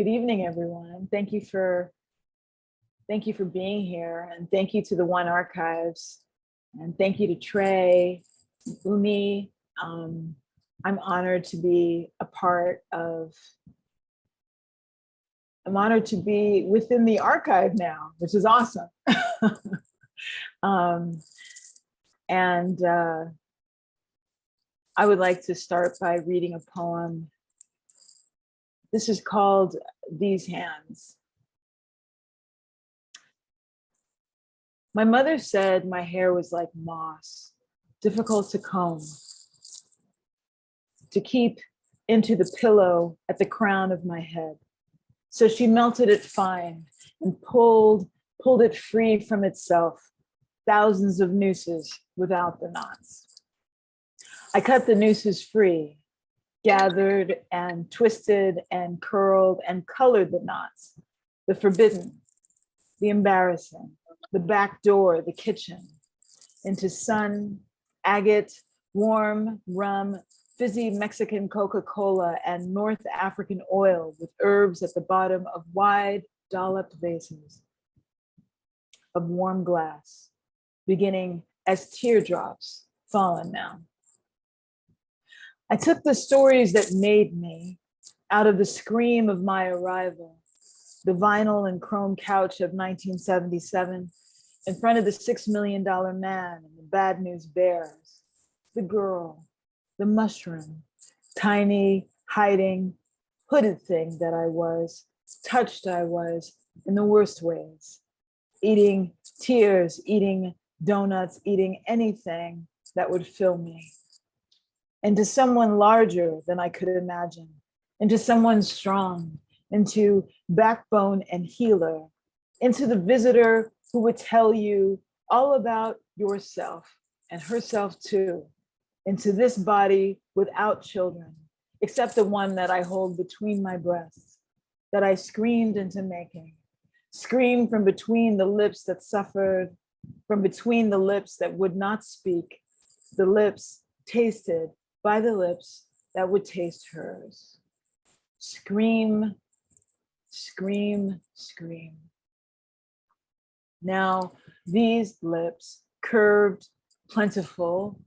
Good evening, everyone. Thank you for being here, and thank you to the One Archives, and thank you to Trey, Umi. I'm honored to be I'm honored to be within the archive now, which is awesome. I would like to start by reading a poem. This is called These Hands. My mother said my hair was like moss, difficult to comb, to keep into the pillow at the crown of my head. So she melted it fine and pulled it free from itself, thousands of nooses without the knots. I cut the nooses free, gathered and twisted and curled and colored the knots, the forbidden, the embarrassing, the back door, the kitchen, into sun, agate, warm rum, fizzy Mexican Coca-Cola, and North African oil with herbs at the bottom of wide dolloped vases of warm glass, beginning as teardrops fallen now. I took the stories that made me out of the scream of my arrival, the vinyl and chrome couch of 1977, in front of the $6 million man and the bad news bears, the girl, the mushroom, tiny, hiding, hooded thing that I was, touched I was in the worst ways, eating tears, eating donuts, eating anything that would fill me. Into someone larger than I could imagine, into someone strong, into backbone and healer, into the visitor who would tell you all about yourself and herself too, into this body without children, except the one that I hold between my breasts, that I screamed into making, screamed from between the lips that suffered, from between the lips that would not speak, the lips tasted by the lips that would taste hers. Scream, scream, scream. Now, these lips, curved, plentiful,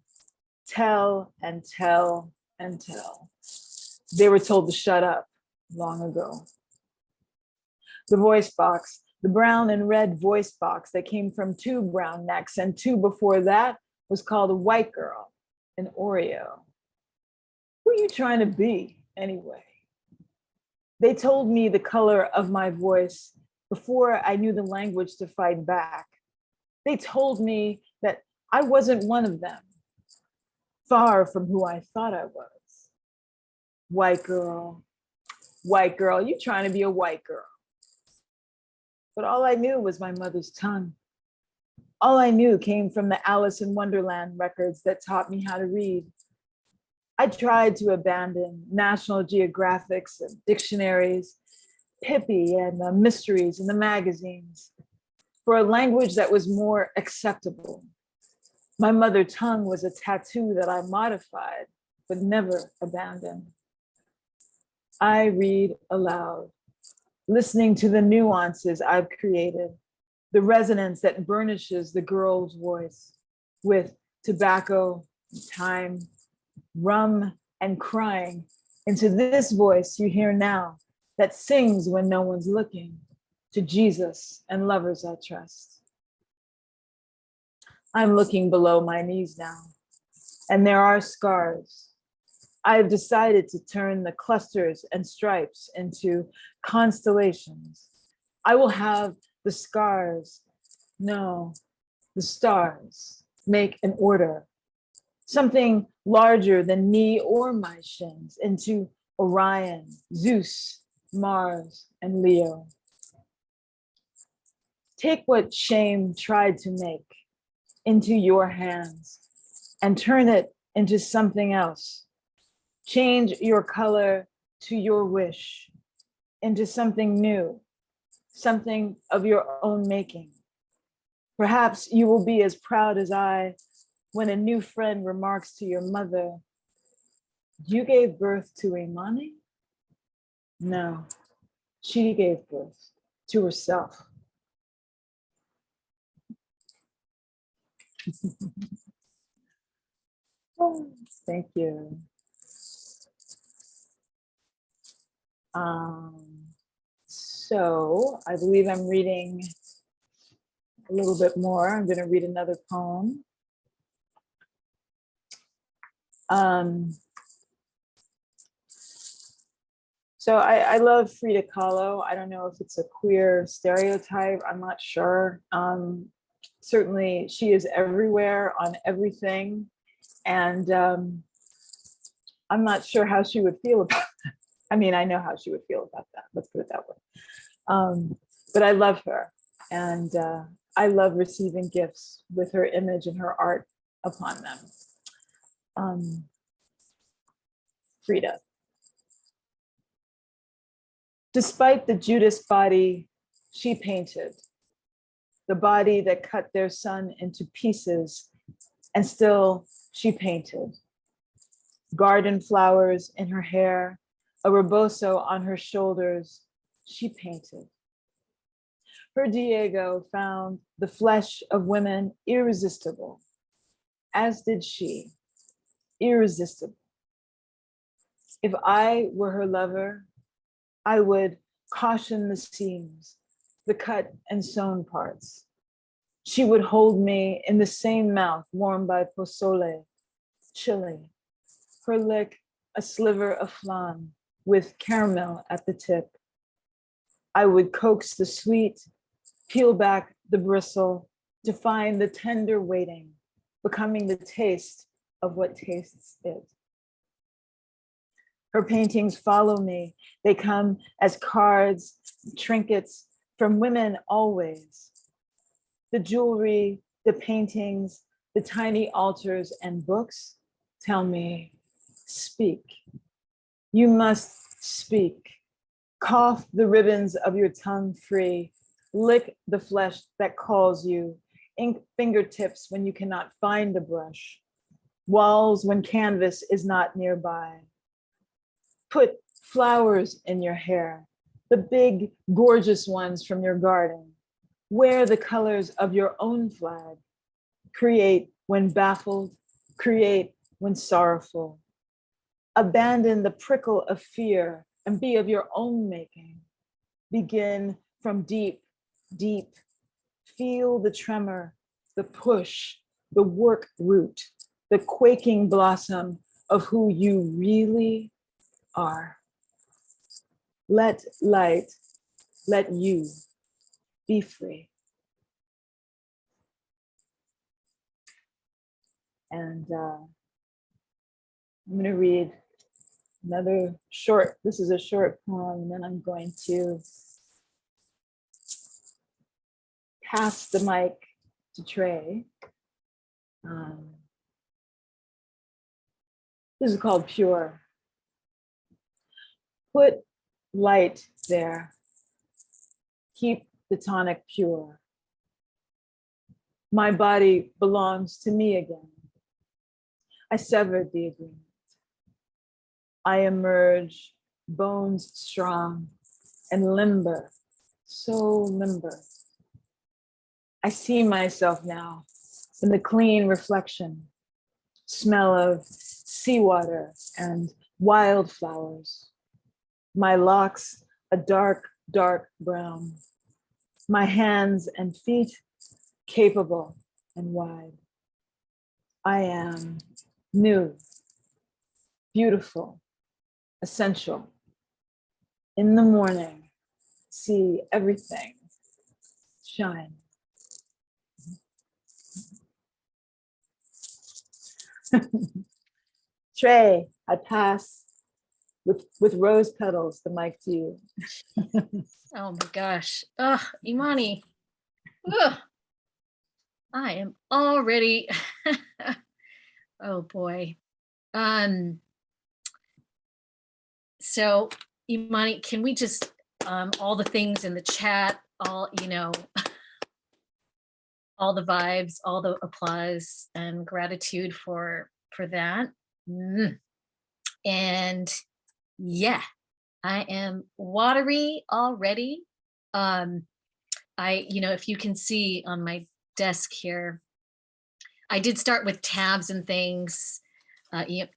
tell and tell and tell. They were told to shut up long ago. The voice box, the brown and red voice box that came from two brown necks, and two before that was called a white girl, an Oreo. Who are you trying to be anyway? They told me the color of my voice before I knew the language to fight back. They told me that I wasn't one of them, far from who I thought I was. White girl, you trying to be a white girl. But all I knew was my mother's tongue. All I knew came from the Alice in Wonderland records that taught me how to read. I tried to abandon National Geographics and dictionaries, Pippi and the mysteries in the magazines for a language that was more acceptable. My mother tongue was a tattoo that I modified, but never abandoned. I read aloud, listening to the nuances I've created, the resonance that burnishes the girl's voice with tobacco, time, rum, and crying into this voice you hear now that sings when no one's looking, to Jesus and lovers I trust. I'm looking below my knees now, and there are scars. I have decided to turn the clusters and stripes into constellations. I will have the scars, no, the stars, make an order, something larger than me or my shins, into Orion, Zeus, Mars, and Leo. Take what shame tried to make into your hands and turn it into something else. Change your color to your wish, into something new, something of your own making. Perhaps you will be as proud as I when a new friend remarks to your mother, "You gave birth to Imani?" No, she gave birth to herself. Oh, thank you. So I believe I'm reading a little bit more. I'm going to read another poem. So I love Frida Kahlo. I don't know if it's a queer stereotype. I'm not sure. Certainly she is everywhere on everything. And I'm not sure how she would feel about that. I mean, I know how she would feel about that. Let's put it that way. But I love her. And I love receiving gifts with her image and her art upon them. Frida. Despite the Judas body she painted, the body that cut their son into pieces, and still she painted. Garden flowers in her hair, a rebozo on her shoulders, she painted. Her Diego found the flesh of women irresistible, as did she, irresistible. If I were her lover, I would caution the seams, the cut and sewn parts. She would hold me in the same mouth warmed by pozole, chili, her lick a sliver of flan with caramel at the tip. I would coax the sweet, peel back the bristle to find the tender waiting, becoming the taste of what tastes it. Her paintings follow me. They come as cards, trinkets from women always. The jewelry, the paintings, the tiny altars and books tell me, speak. You must speak. Cough the ribbons of your tongue free. Lick the flesh that calls you. Ink fingertips when you cannot find a brush. Walls when canvas is not nearby. Put flowers in your hair, the big, gorgeous ones from your garden. Wear the colors of your own flag. Create when baffled, create when sorrowful. Abandon the prickle of fear and be of your own making. Begin from deep, deep. Feel the tremor, the push, the work root, the quaking blossom of who you really are. Let light, let you be free. And I'm going to read another short, this is a short poem, and then I'm going to pass the mic to Trey. This is called Pure. Put light there. Keep the tonic pure. My body belongs to me again. I severed the agreement. I emerge, bones strong and limber, so limber. I see myself now in the clean reflection, smell of seawater and wildflowers. My locks a dark, dark brown. My hands and feet capable and wide. I am new, beautiful, essential. In the morning, see everything shine. Trey, I pass with rose petals the mic to you. Oh my gosh. Ugh, Imani. Ugh. I am already. Oh boy. So Imani, can we just all the things in the chat, all all the vibes, all the applause and gratitude for that. And yeah, I am watery already. If you can see on my desk here, I did start with tabs and things.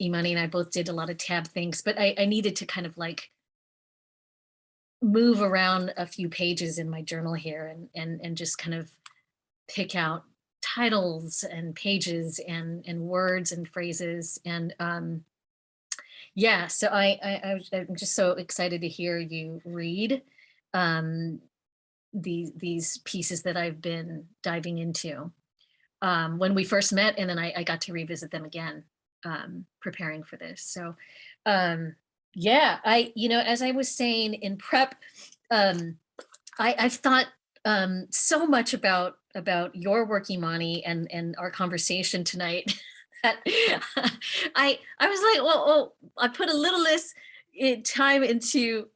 Imani and I both did a lot of tab things, but I needed to kind of like move around a few pages in my journal here and just kind of pick out titles and pages and words and phrases. And yeah, so I'm just so excited to hear you read these pieces that I've been diving into when we first met, and then I got to revisit them again preparing for this. So yeah, as I was saying in prep, I've thought so much about your work, Imani, and our conversation tonight that I was like, well, I put a little less time into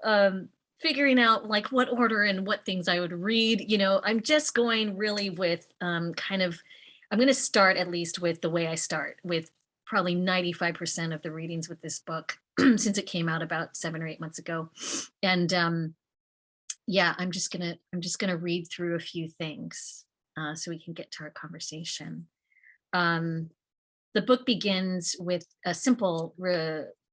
figuring out like what order and what things I would read. I'm just going really with I'm going to start at least with the way I start, with probably 95% of the readings with this book since it came out about 7 or 8 months ago. And yeah, I'm just gonna read through a few things so we can get to our conversation. The book begins with a simple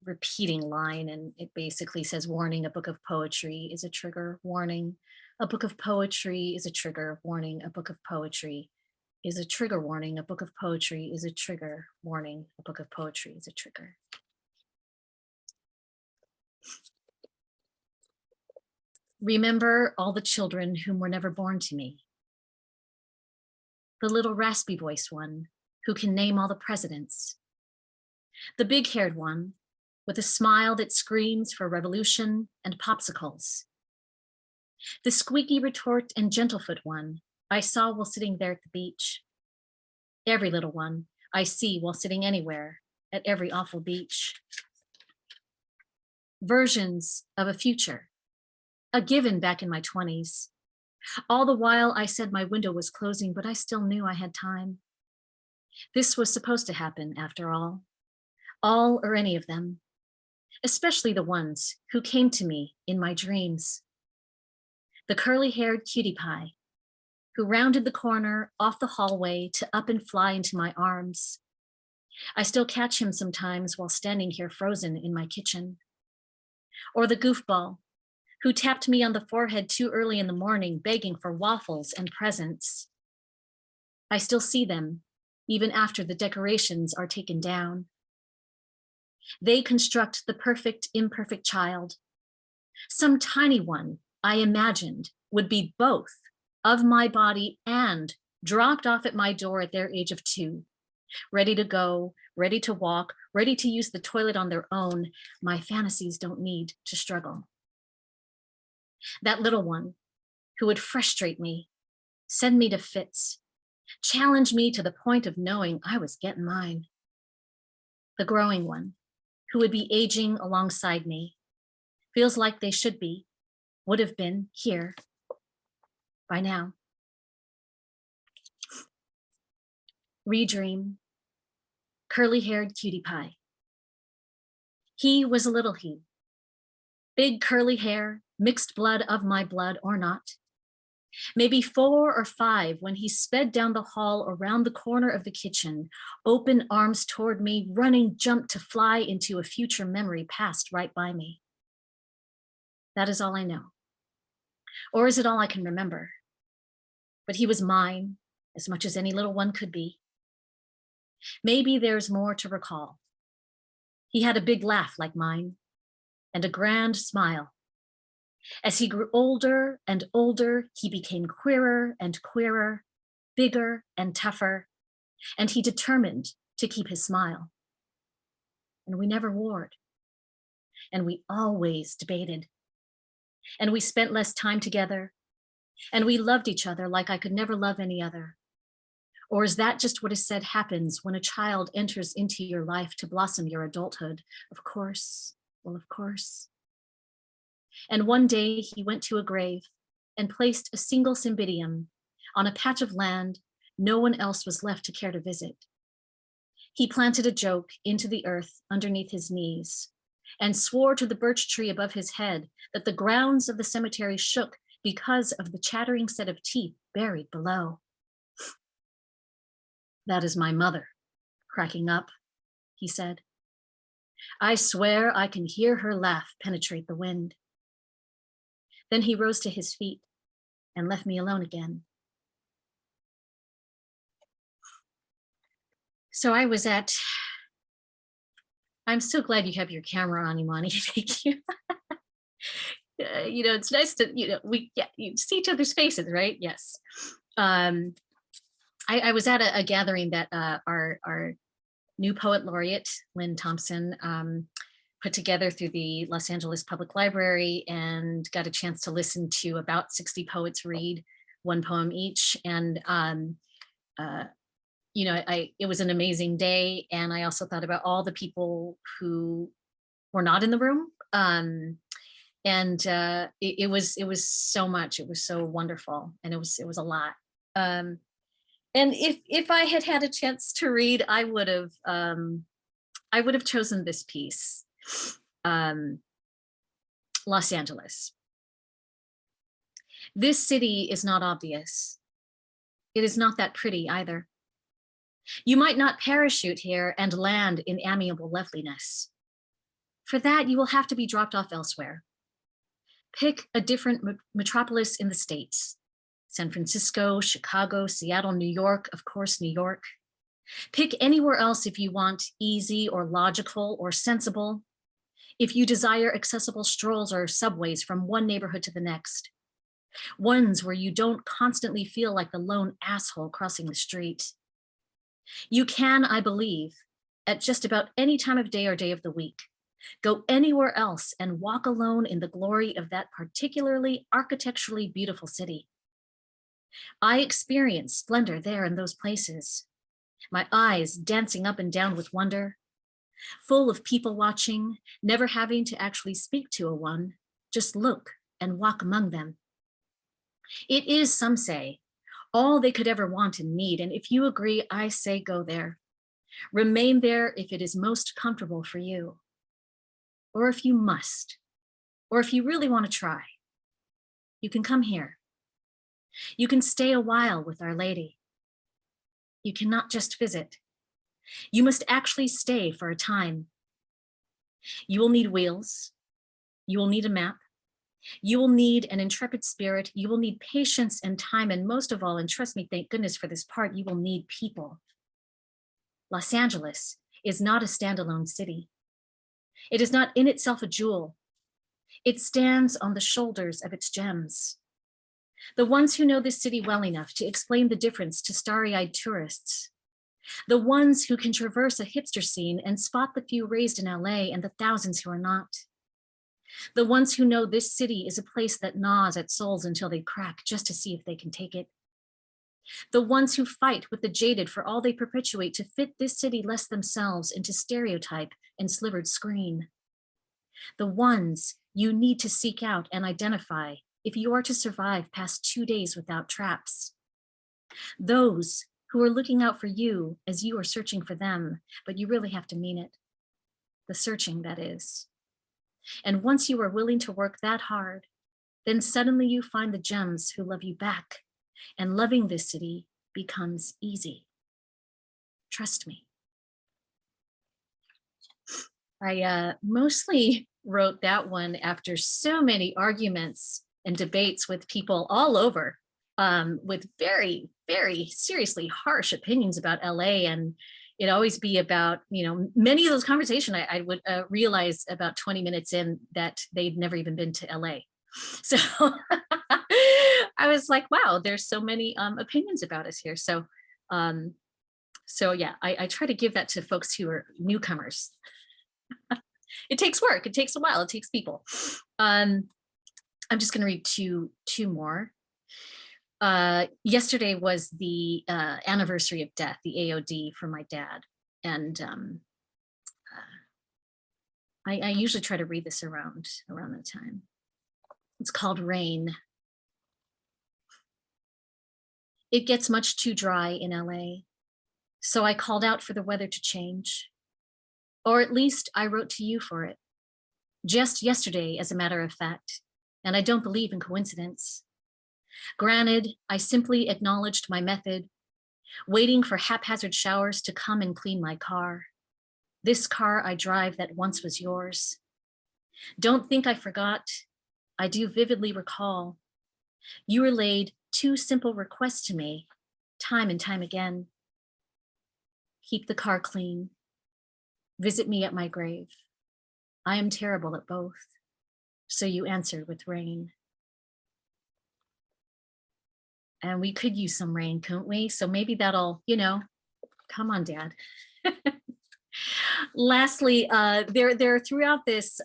repeating line, and it basically says, warning, a book of poetry is a trigger, warning. A book of poetry is a trigger, warning. A book of poetry is a trigger, warning. A book of poetry is a trigger, warning. A book of poetry is a trigger. Remember all the children whom were never born to me. The little raspy voiced one who can name all the presidents. The big-haired one with a smile that screams for revolution and popsicles. The squeaky retort and gentlefoot one I saw while sitting there at the beach. Every little one I see while sitting anywhere at every awful beach. Versions of a future, a given back in my 20s. All the while I said my window was closing, but I still knew I had time. This was supposed to happen after all or any of them, especially the ones who came to me in my dreams. The curly-haired cutie pie who rounded the corner off the hallway to up and fly into my arms. I still catch him sometimes while standing here frozen in my kitchen. Or the goofball who tapped me on the forehead too early in the morning, begging for waffles and presents. I still see them, even after the decorations are taken down. They construct the perfect, imperfect child. Some tiny one I imagined would be both of my body and dropped off at my door at their age of 2, ready to go, ready to walk, ready to use the toilet on their own. My fantasies don't need to struggle. That little one who would frustrate me, send me to fits, challenge me to the point of knowing I was getting mine. The growing one who would be aging alongside me, feels like they should be, would have been here by now. Redream, curly-haired cutie pie. He was a little he. Big curly hair, mixed blood of my blood or not. Maybe 4 or 5 when he sped down the hall around the corner of the kitchen, open arms toward me, running jump to fly into a future memory passed right by me. That is all I know. Or is it all I can remember? But he was mine as much as any little one could be. Maybe there's more to recall. He had a big laugh like mine and a grand smile. As he grew older and older, he became queerer and queerer, bigger and tougher, and he determined to keep his smile. And we never warred, and we always debated, and we spent less time together, and we loved each other like I could never love any other. Or is that just what is said happens when a child enters into your life to blossom your adulthood? Of course, well, of course. And one day he went to a grave and placed a single cymbidium on a patch of land no one else was left to care to visit. He planted a joke into the earth underneath his knees, and swore to the birch tree above his head that the grounds of the cemetery shook because of the chattering set of teeth buried below. That is my mother, cracking up, he said. I swear I can hear her laugh penetrate the wind. Then he rose to his feet and left me alone again. So I'm so glad you have your camera on, Imani. Thank you. It's nice to, you see each other's faces, right? Yes. I was at a gathering that our new poet laureate, Lynn Thompson, put together through the Los Angeles Public Library, and got a chance to listen to about 60 poets read one poem each. And, it was an amazing day. And I also thought about all the people who were not in the room. It was so much, it was so wonderful. And it was a lot. And if I had had a chance to read, I would have chosen this piece, Los Angeles. This city is not obvious. It is not that pretty either. You might not parachute here and land in amiable loveliness. For that, you will have to be dropped off elsewhere. Pick a different metropolis in the States. San Francisco, Chicago, Seattle, New York, of course, New York. Pick anywhere else if you want easy or logical or sensible. If you desire accessible strolls or subways from one neighborhood to the next. Ones where you don't constantly feel like the lone asshole crossing the street. You can, I believe, at just about any time of day or day of the week, go anywhere else and walk alone in the glory of that particularly architecturally beautiful city. I experienced splendor there in those places, my eyes dancing up and down with wonder, full of people watching, never having to actually speak to a one, just look and walk among them. It is, some say, all they could ever want and need, and if you agree, I say go there. Remain there if it is most comfortable for you, or if you must, or if you really want to try. You can come here. You can stay a while with Our Lady. You cannot just visit. You must actually stay for a time. You will need wheels. You will need a map. You will need an intrepid spirit. You will need patience and time. And most of all, and trust me, thank goodness for this part, you will need people. Los Angeles is not a standalone city. It is not in itself a jewel. It stands on the shoulders of its gems. The ones who know this city well enough to explain the difference to starry-eyed tourists. The ones who can traverse a hipster scene and spot the few raised in LA and the thousands who are not. The ones who know this city is a place that gnaws at souls until they crack just to see if they can take it. The ones who fight with the jaded for all they perpetuate to fit this city less themselves into stereotype and slivered screen. The ones you need to seek out and identify if you are to survive past 2 days without traps. Those who are looking out for you as you are searching for them, but you really have to mean it. The searching, that is. And once you are willing to work that hard, then suddenly you find the gems who love you back, and loving this city becomes easy. Trust me. I mostly wrote that one after so many arguments and debates with people all over, with very, very seriously harsh opinions about LA. And it'd always be about, many of those conversations I would realize about 20 minutes in that they'd never even been to LA. So I was like, wow, there's so many opinions about us here. So yeah, I try to give that to folks who are newcomers. It takes work, it takes a while, it takes people. I'm just gonna read two more. Yesterday was the anniversary of death, the AOD for my dad. And I usually try to read this around that time. It's called Rain. It gets much too dry in LA, so I called out for the weather to change. Or at least I wrote to you for it. just yesterday, as a matter of fact, and I don't believe in coincidence. Granted, I simply acknowledged my method, waiting for haphazard showers to come and clean my car. This car I drive that once was yours. Don't think I forgot. I do vividly recall. You relayed 2 simple requests to me, time and time again. Keep the car clean. Visit me at my grave. I am terrible at both. So you answered with rain. And we could use some rain, couldn't we? So maybe that'll, come on, Dad. Lastly, there are throughout this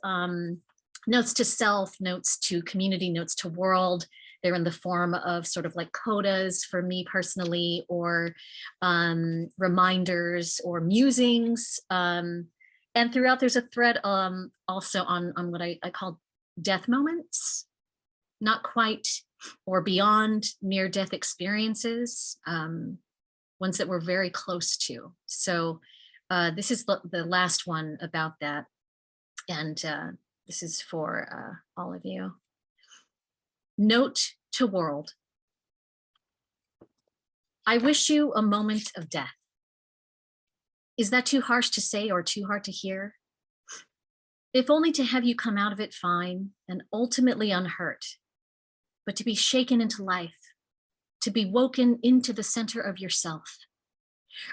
notes to self, notes to community, notes to world. They're in the form of sort of like codas for me personally, or reminders or musings. And throughout there's a thread also on what I call death moments, not quite or beyond near-death experiences, ones that we're very close to. So this is the last one about that. And this is for all of you. Note to world. I wish you a moment of death. Is that too harsh to say or too hard to hear? If only to have you come out of it fine and ultimately unhurt, but to be shaken into life, to be woken into the center of yourself,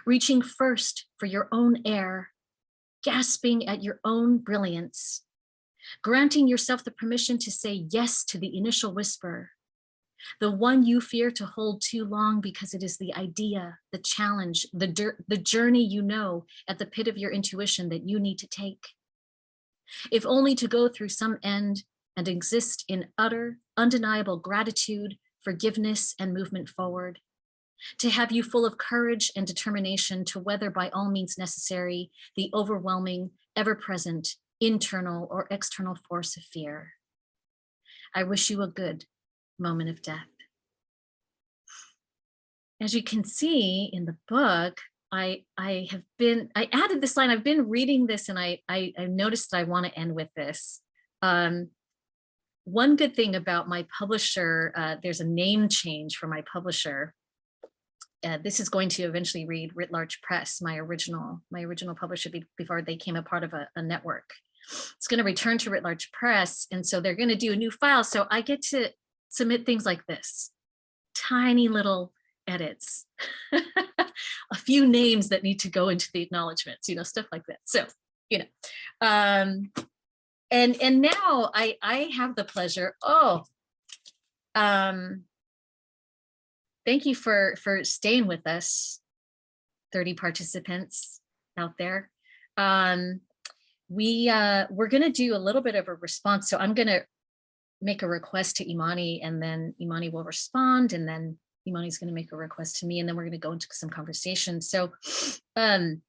reaching first for your own air, gasping at your own brilliance, granting yourself the permission to say yes to the initial whisper, the one you fear to hold too long because it is the idea, the challenge, the journey you know at the pit of your intuition that you need to take. If only to go through some end and exist in utter, undeniable gratitude, forgiveness, and movement forward. To have you full of courage and determination to weather by all means necessary the overwhelming, ever-present, internal or external force of fear. I wish you a good moment of death. As you can see in the book, I added this line. I've been reading this and I noticed that I want to end with this. One good thing about my publisher, there's a name change for my publisher. This is going to eventually read Writ Large Press, my original publisher before they became a part of a network. It's going to return to Writ Large Press, and so they're going to do a new file. So I get to submit things like this, tiny little edits, a few names that need to go into the acknowledgements, stuff like that. So, and now I have the pleasure. Thank you for staying with us, 30 participants out there. We're going to do a little bit of a response. So I'm going to make a request to Imani, and then Imani will respond, and then Imani's going to make a request to me, and then we're going to go into some conversation. So Imani,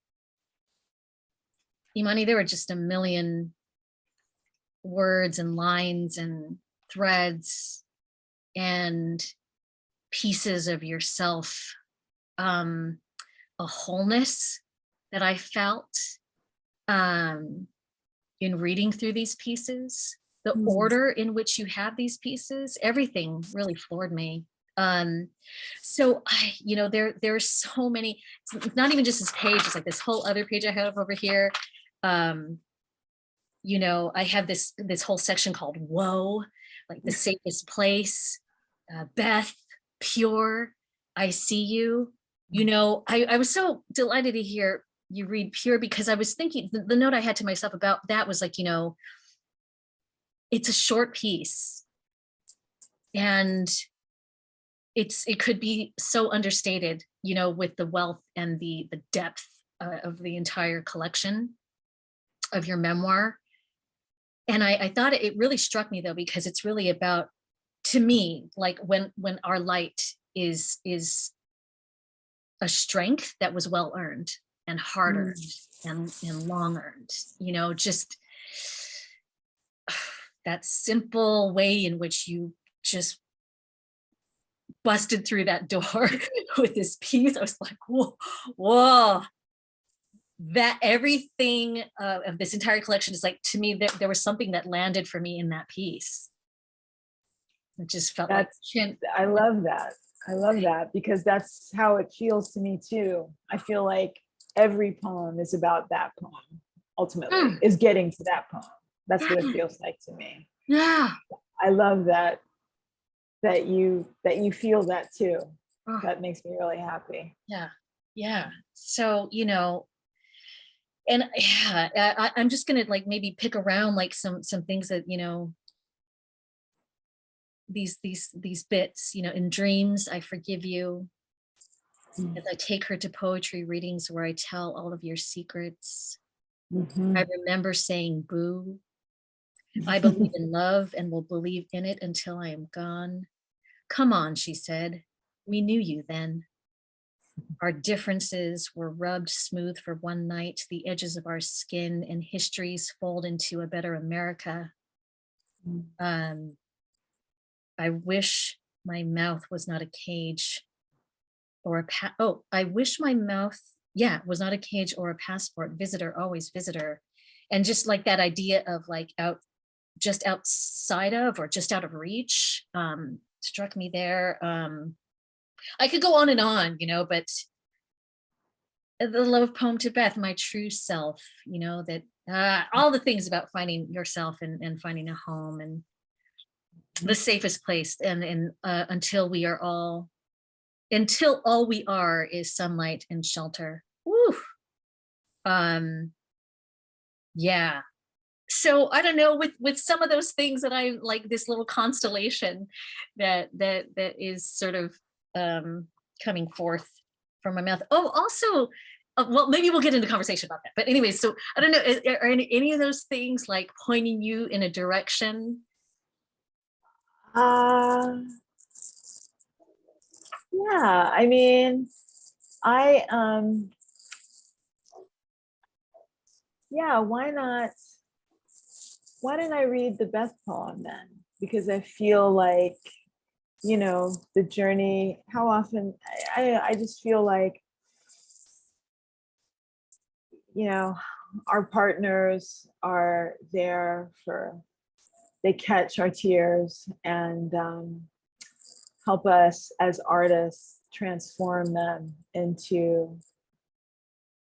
there were just a million words and lines and threads and pieces of yourself, a wholeness that I felt in reading through these pieces, the order in which you have these pieces, everything really floored me. So there's so many, it's not even just this page, it's like this whole other page I have over here. I have this whole section called Woe, like the safest place, Beth, Pure, I see you. I was so delighted to hear you read Pure, because I was thinking, the note I had to myself about that was like, it's a short piece and it could be so understated, with the wealth and the depth of the entire collection of your memoir. And I thought it really struck me though, because it's really about, to me, like when our light is a strength that was well earned and hard earned and long earned, just that simple way in which you just busted through that door with this piece. I was like, whoa, that everything of this entire collection is like, to me, there was something that landed for me in that piece. It just felt like I love that. I love that because that's how it feels to me too. I feel like every poem is about that poem, ultimately, is getting to that poem. That's what it feels like to me. Yeah. I love that you feel that too. That makes me really happy. Yeah. Yeah. So, you know, and yeah, I'm just gonna like maybe pick around like some things that, you know, these bits, you know, in dreams, I forgive you. As I take her to poetry readings where I tell all of your secrets. I remember saying boo. I believe in love and will believe in it until I am gone. Come on, she said. We knew you then. Our differences were rubbed smooth for one night, the edges of our skin and histories fold into a better America. I wish my mouth was not a cage or I wish my mouth, was not a cage or a passport, visitor, always visitor. And just like that idea of like just outside of, or just out of reach, struck me there. I could go on, you know, but the love poem to Beth, my true self, you know, that all the things about finding yourself and finding a home and the safest place, and until all we are is sunlight and shelter. Woo. Yeah. So I don't know, with some of those things that I like, this little constellation that is sort of coming forth from my mouth. Oh, also, well, maybe we'll get into conversation about that. But anyway, so I don't know, are any of those things like pointing you in a direction? Yeah, I mean, I yeah, why didn't I read the Beth poem then? Because I feel like, you know, the journey, how often I just feel like, you know, our partners are there they catch our tears and help us as artists transform them into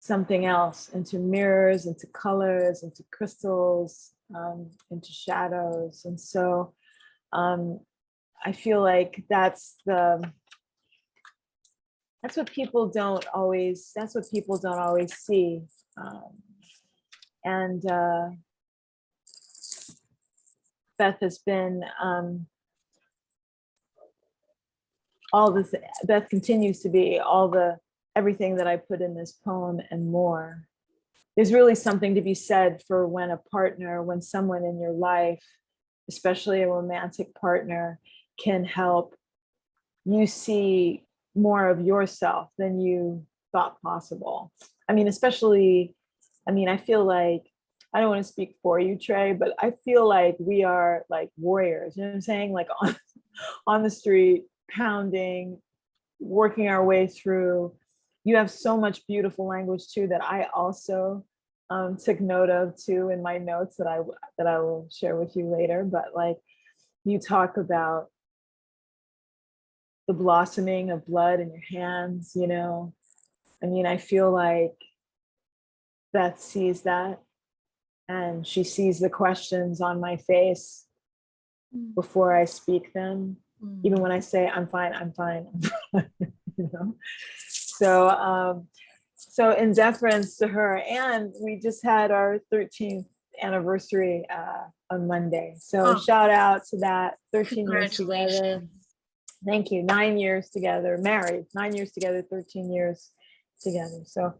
something else, into mirrors, into colors, into crystals, into shadows. And so I feel like that's what people don't always see. And Beth has been Beth continues to be everything that I put in this poem and more. There's really something to be said for when someone in your life, especially a romantic partner, can help you see more of yourself than you thought possible. I mean, I feel like, I don't want to speak for you, Trey, but I feel like we are like warriors, you know what I'm saying? Like on the street, pounding, working our way through. You have so much beautiful language too that I also took note of too in my notes that I will share with you later. But like, you talk about the blossoming of blood in your hands, you know. I mean, I feel like Beth sees that, and she sees the questions on my face before I speak them. Even when I say I'm fine, you know. So in deference to her, and we just had our 13th anniversary on Monday. So shout out to that. 13 years together. Thank you. 9 years together, married, 9 years together, 13 years together. So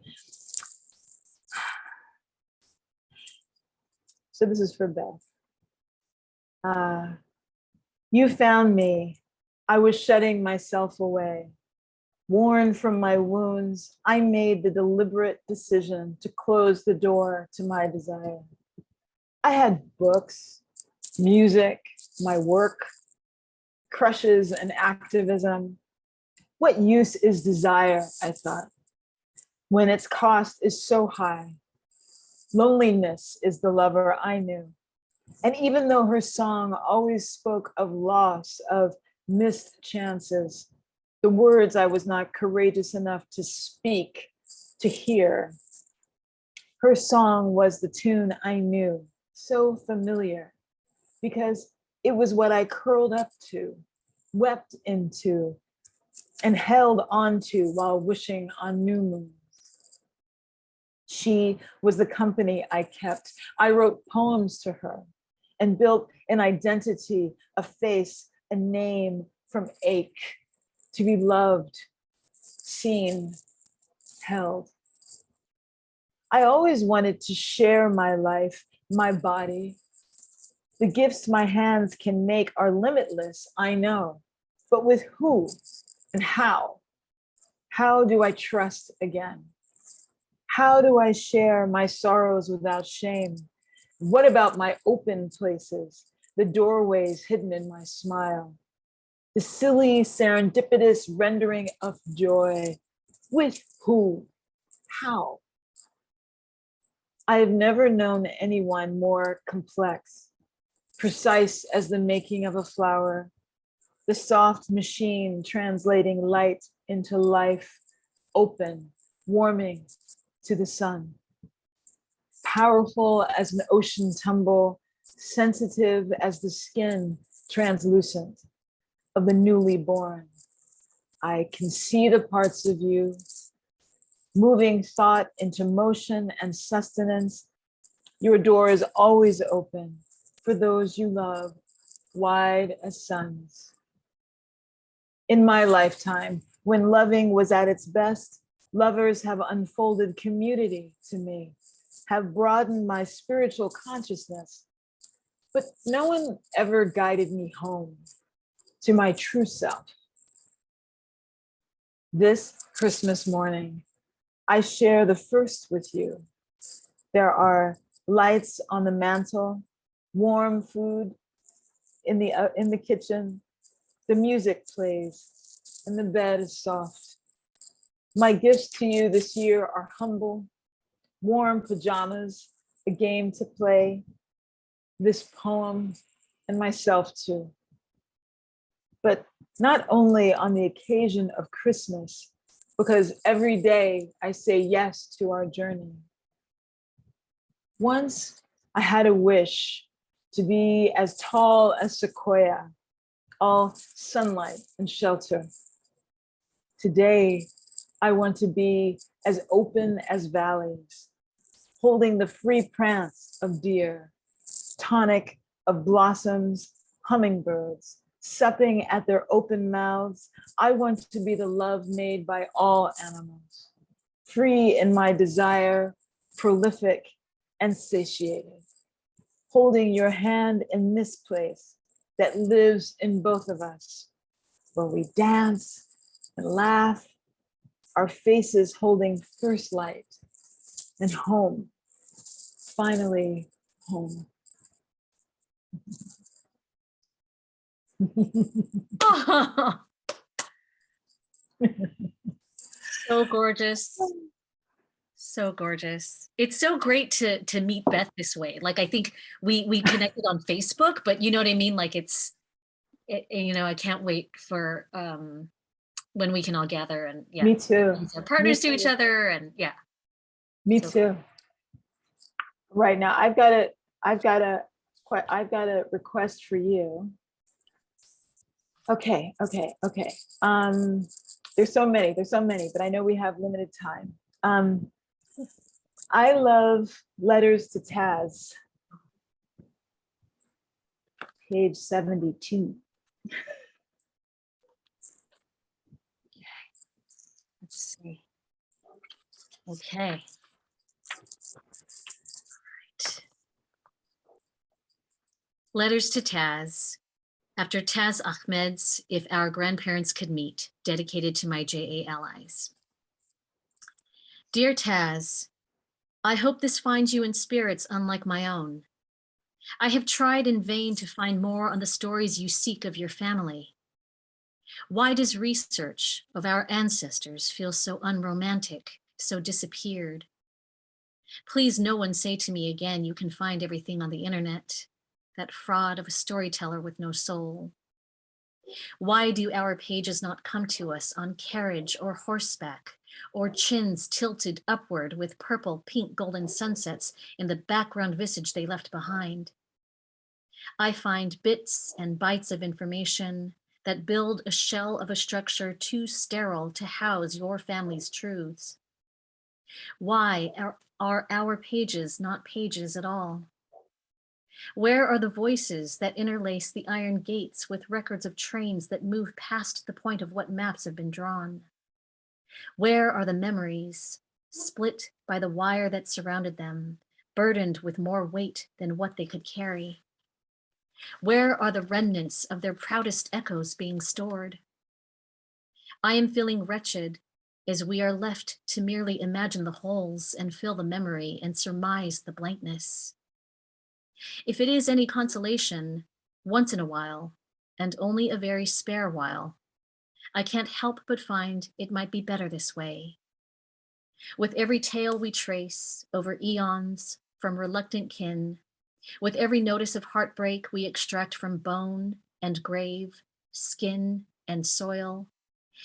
this is for Beth. You found me. I was shutting myself away. Worn from my wounds, I made the deliberate decision to close the door to my desire. I had books, music, my work, crushes, and activism. What use is desire, I thought. when its cost is so high. Loneliness is the lover I knew. And even though her song always spoke of loss, of missed chances, the words I was not courageous enough to speak, to hear, her song was the tune I knew, so familiar, because it was what I curled up to, wept into, and held onto while wishing on new moons. She was the company I kept. I wrote poems to her and built an identity, a face, a name from ache, to be loved, seen, held. I always wanted to share my life, my body. The gifts my hands can make are limitless, I know, but with who and how? How do I trust again? How do I share my sorrows without shame? What about my open places, the doorways hidden in my smile? The silly, serendipitous rendering of joy. With who? How? I have never known anyone more complex, precise as the making of a flower, the soft machine translating light into life, open, warming to the sun. Powerful as an ocean tumble, sensitive as the skin translucent of the newly born. I can see the parts of you, moving thought into motion and sustenance. Your door is always open for those you love, wide as suns. In my lifetime, when loving was at its best, lovers have unfolded community to me, have broadened my spiritual consciousness, but no one ever guided me home to my true self. This Christmas morning, I share the first with you. There are lights on the mantle, warm food in the kitchen, the music plays, and the bed is soft. My gifts to you this year are humble, warm pajamas, a game to play, this poem, and myself too. But not only on the occasion of Christmas, because every day I say yes to our journey. Once I had a wish to be as tall as Sequoia, all sunlight and shelter. Today, I want to be as open as valleys, holding the free prance of deer, tonic of blossoms, hummingbirds, supping at their open mouths. I want to be the love made by all animals, free in my desire, prolific and satiated, holding your hand in this place that lives in both of us, where we dance and laugh, our faces holding first light, and home, finally home. So gorgeous. So gorgeous. It's so great to meet Beth this way. Like, I think we connected on Facebook, but you know what I mean? Like I can't wait for when we can all gather and yeah. Me too. Our partners Me to each too. other and yeah. Me So too. Right now, I've got a request for you. Okay. There's so many, but I know we have limited time. I love Letters to Taz, page 72. let's see. Okay. Right. Letters to Taz. After Taz Ahmed's If Our Grandparents Could Meet, dedicated to my JA allies. Dear Taz, I hope this finds you in spirits unlike my own. I have tried in vain to find more on the stories you seek of your family. Why does research of our ancestors feel so unromantic, so disappeared. Please no one say to me again, you can find everything on the internet, that fraud of a storyteller with no soul. Why do our pages not come to us on carriage or horseback, or chins tilted upward with purple, pink, golden sunsets in the background visage they left behind? I find bits and bytes of information that build a shell of a structure too sterile to house your family's truths. Why are our pages not pages at all? Where are the voices that interlace the iron gates with records of trains that move past the point of what maps have been drawn? Where are the memories, split by the wire that surrounded them, burdened with more weight than what they could carry? Where are the remnants of their proudest echoes being stored? I am feeling wretched as we are left to merely imagine the holes and fill the memory and surmise the blankness. If it is any consolation, once in a while, and only a very spare while, I can't help but find it might be better this way. With every tale we trace over eons from reluctant kin, with every notice of heartbreak we extract from bone and grave, skin and soil,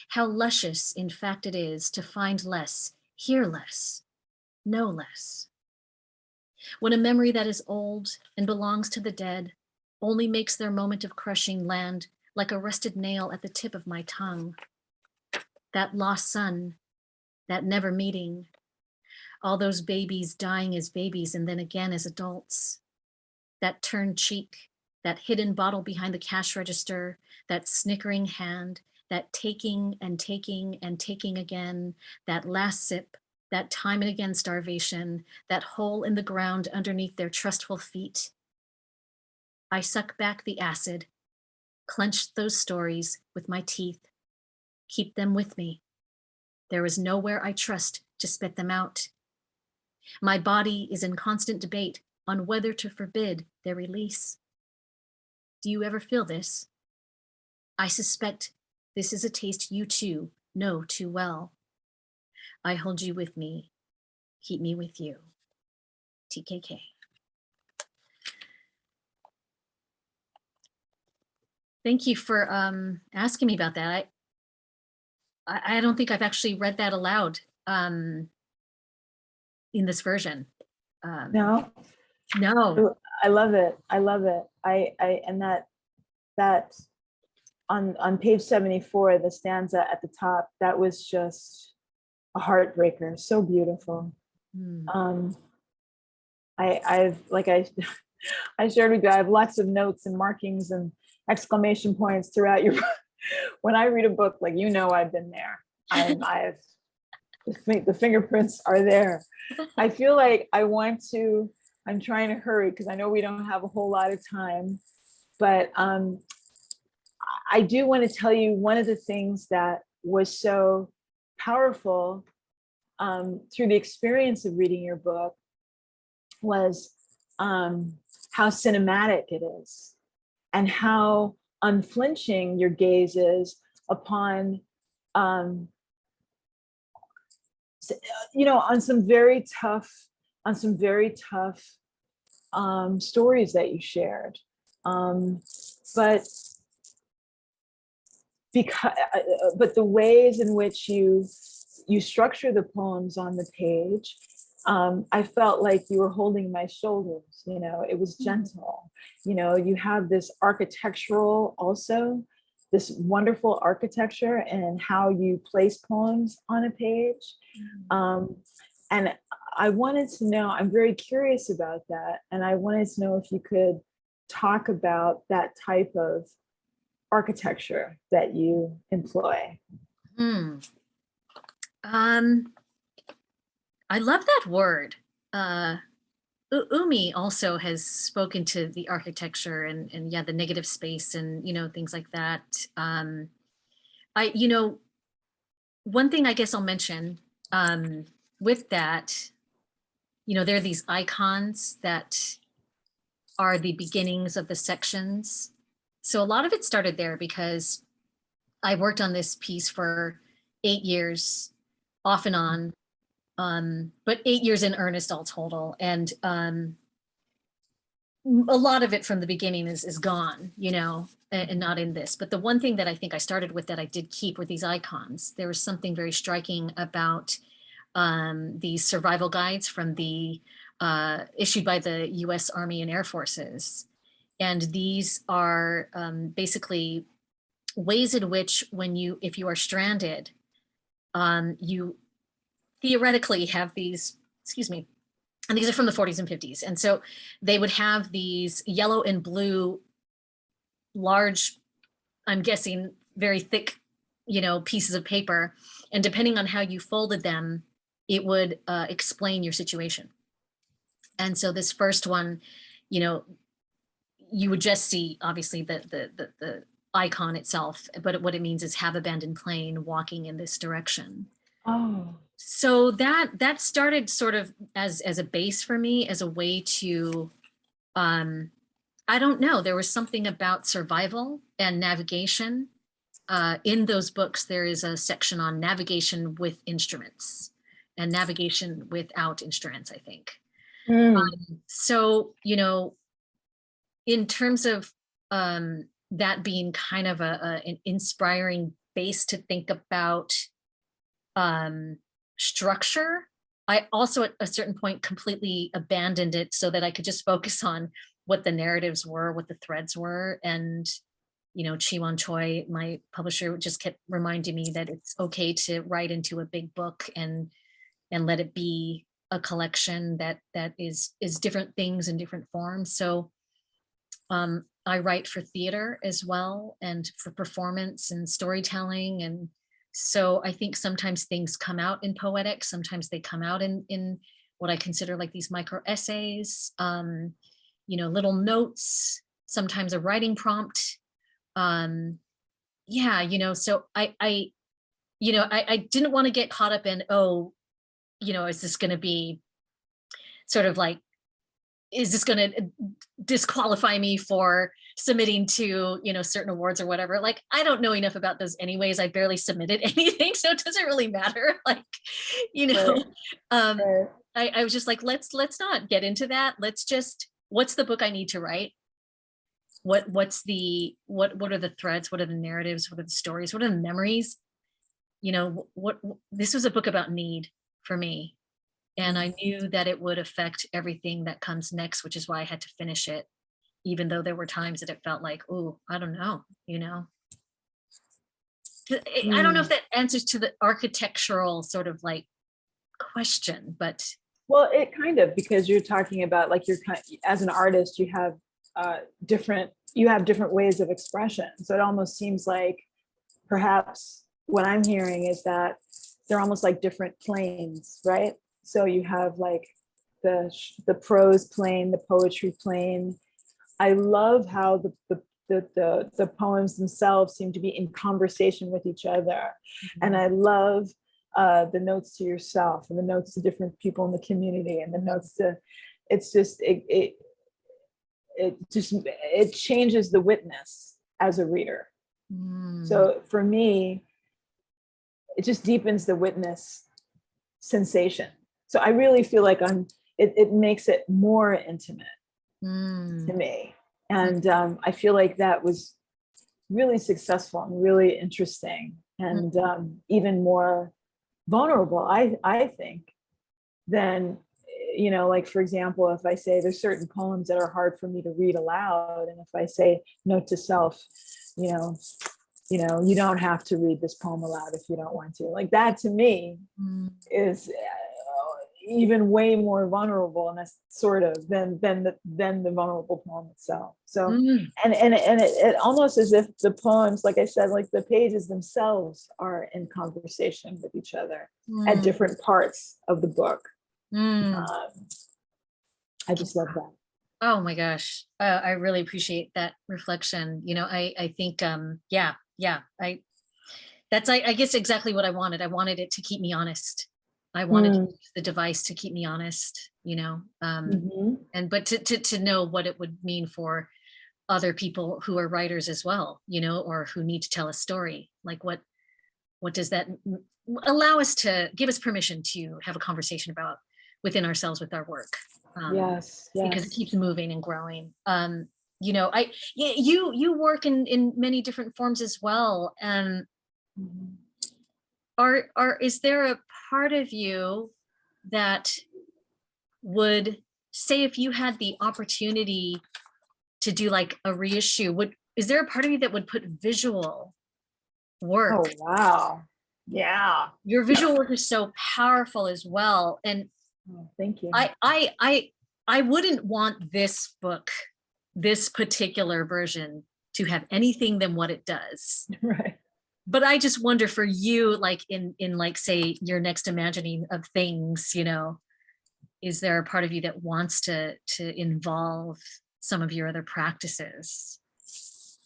how luscious in fact it is to find less, hear less, know less. When a memory that is old and belongs to the dead only makes their moment of crushing land like a rusted nail at the tip of my tongue. That lost son, that never meeting, all those babies dying as babies and then again as adults, that turned cheek, that hidden bottle behind the cash register, that snickering hand, that taking and taking and taking again, that last sip, that time and again starvation, that hole in the ground underneath their trustful feet. I suck back the acid, clench those stories with my teeth, keep them with me. There is nowhere I trust to spit them out. My body is in constant debate on whether to forbid their release. Do you ever feel this? I suspect this is a taste you too know too well. I hold you with me, keep me with you. TKK. Thank you for asking me about that. I don't think I've actually read that aloud in this version. No, No. I love it. I love it. And that on page 74, the stanza at the top, that was just a heartbreaker. So beautiful. Mm. I've like I shared with you, I have lots of notes and markings and exclamation points throughout your when I read a book, like, I've been there. I've the fingerprints are there. I feel like I'm trying to hurry because I know we don't have a whole lot of time, but I do want to tell you one of the things that was so powerful through the experience of reading your book was how cinematic it is and how unflinching your gaze is upon on some very tough stories that you shared, but the ways in which you structure the poems on the page, I felt like you were holding my shoulders. It was gentle. You have this architectural also, this wonderful architecture and how you place poems on a page. And I wanted to know, I'm very curious about that. And I wanted to know if you could talk about that type of architecture that you employ. I love that word. Umi also has spoken to the architecture and yeah, the negative space and, things like that. One thing I guess I'll mention with that, there are these icons that are the beginnings of the sections. So a lot of it started there because I worked on this piece for 8 years off and on. But 8 years in earnest all total. And a lot of it from the beginning is gone, you know, and not in this. But the one thing that I think I started with that I did keep were these icons. There was something very striking about these survival guides from the issued by the US Army and Air Forces. And these are basically ways in which if you are stranded, you theoretically have these, excuse me, and these are from the 40s and 50s. And so they would have these yellow and blue, large, I'm guessing very thick, you know, pieces of paper. And depending on how you folded them, it would explain your situation. And so this first one, you know, you would just see obviously the icon itself, but what it means is have abandoned plane walking in this direction. Oh. So that started sort of as a base for me, as a way to, I don't know, there was something about survival and navigation. In those books, there is a section on navigation with instruments and navigation without instruments, I think. So, you know, in terms of that being kind of an inspiring base to think about structure, I also at a certain point completely abandoned it so that I could just focus on what the narratives were, what the threads were. And, you know, Chi-Wan Choi, my publisher, just kept reminding me that it's okay to write into a big book and let it be a collection that is different things in different forms. So I write for theater as well, and for performance and storytelling. And so I think sometimes things come out in poetic, sometimes they come out in what I consider like these micro essays, you know, little notes, sometimes a writing prompt. Yeah, you know, so I didn't want to get caught up in, oh, you know, is this going to be sort of like, is this going to disqualify me for submitting to, you know, certain awards or whatever? Like, I don't know enough about those anyways. I barely submitted anything, so it doesn't really matter. Like, you know, Right. I was just like, let's not get into that. Let's just, what's the book I need to write? What are the threads? What are the narratives? What are the stories? What are the memories? You know, what this was a book about need for me. And I knew that it would affect everything that comes next, which is why I had to finish it, even though there were times that it felt like, oh, I don't know, you know. I don't know if that answers to the architectural sort of like question, but. Well, it kind of, because you're talking about like as an artist, you have different ways of expression. So it almost seems like perhaps what I'm hearing is that they're almost like different planes, right? So you have like the prose plane, the poetry plane. I love how the poems themselves seem to be in conversation with each other. And I love the notes to yourself and the notes to different people in the community and the notes to, it's just, it changes the witness as a reader. So for me, it just deepens the witness sensation. So I really feel like it makes it more intimate to me. And I feel like that was really successful and really interesting and even more vulnerable, I think, than, you know, like, for example, if I say there's certain poems that are hard for me to read aloud. And if I say note to self, you know, you don't have to read this poem aloud if you don't want to. Like that to me is even way more vulnerable, and that's sort of than the vulnerable poem itself. So and it almost as if the poems, like I said, like the pages themselves are in conversation with each other at different parts of the book. I just love that. Oh my gosh, I really appreciate that reflection. You know, I think I guess exactly what I wanted. I wanted it to keep me honest. I wanted to use the device to keep me honest, you know, and but to know what it would mean for other people who are writers as well, you know, or who need to tell a story. Like what does that allow us to give us permission to have a conversation about within ourselves with our work. Yes, Because it yes. keeps moving and growing. You work in many different forms as well. And Mhm. is there a part of you that would say, if you had the opportunity to do like a reissue, is there a part of you that would put visual work? Oh, wow. Yeah. Your visual work is so powerful as well. And Oh, thank you. I wouldn't want this book, this particular version, to have anything than what it does. Right. But I just wonder for you, like in like, say, your next imagining of things, is there a part of you that wants to involve some of your other practices?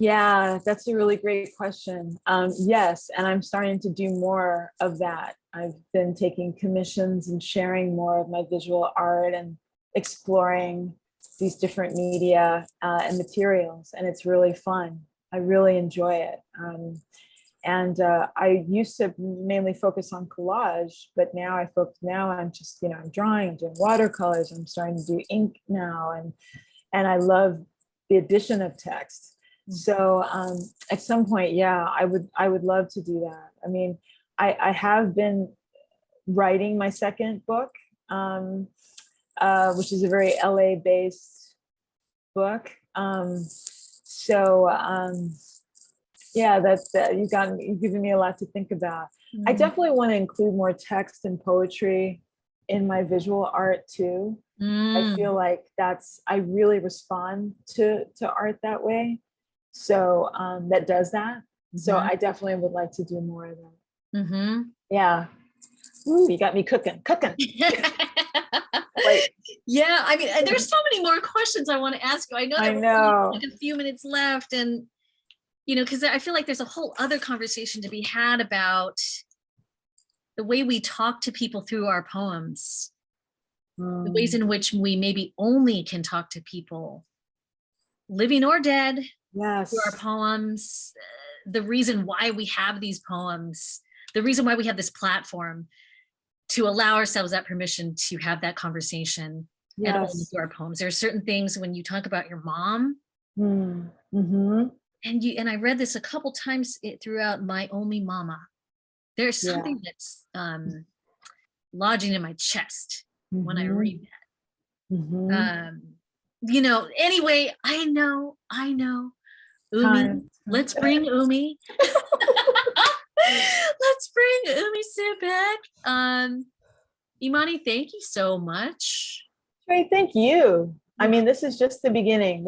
Yeah, that's a really great question. Yes, and I'm starting to do more of that. I've been taking commissions and sharing more of my visual art and exploring these different media and materials, and it's really fun. I really enjoy it. And I used to mainly focus on collage, but now I'm just, I'm drawing, I'm doing watercolors, I'm starting to do ink now, and I love the addition of text. So at some point, yeah, I would love to do that. I mean, I have been writing my second book, which is a very LA based book. Yeah, you've given me a lot to think about. I definitely want to include more text and poetry in my visual art too. I feel like I really respond to art that way. So that does that. So I definitely would like to do more of that. Yeah. Ooh, you got me cooking. Wait. Yeah, I mean, there's so many more questions I want to ask you. I know that we have like a few minutes left, and because I feel like there's a whole other conversation to be had about the way we talk to people through our poems, the ways in which we maybe only can talk to people, living or dead, through our poems, the reason why we have these poems, the reason why we have this platform to allow ourselves that permission to have that conversation and only through our poems. There are certain things when you talk about your mom, and I read this a couple times throughout My Only Mama. There's something that's lodging in my chest when I read that. Anyway, I know. Umi, let's bring Umi. Let's bring Umi back. Imani, thank you so much. Great, thank you. I mean, this is just the beginning.